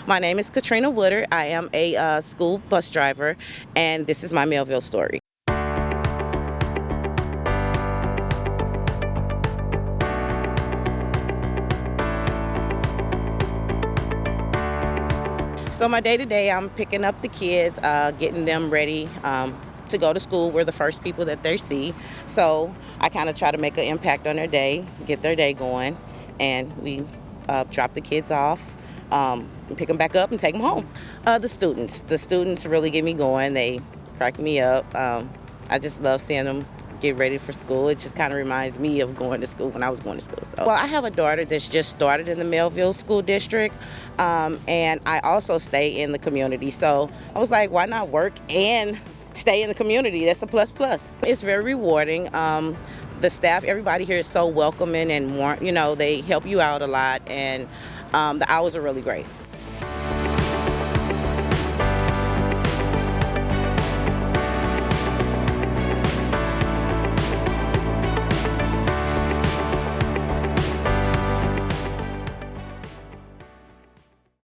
My name is Katrina Woodard. I am a school bus driver, and this is my Mehlville story. So my day-to-day, I'm picking up the kids, getting them ready to go to school. We're the first people that they see. So I kind of try to make an impact on their day, get their day going, and we drop the kids off, pick them back up and take them home. The students really get me going. They crack me up. I just love seeing them get ready for school. It just kind of reminds me of going to school when I was going to school. So, well, I have a daughter that's just started in the Mehlville School District, and I also stay in the community. So I was like, why not work and stay in the community? That's a plus plus. It's very rewarding. The staff, everybody here is so welcoming and warm. They help you out a lot, and the hours are really great.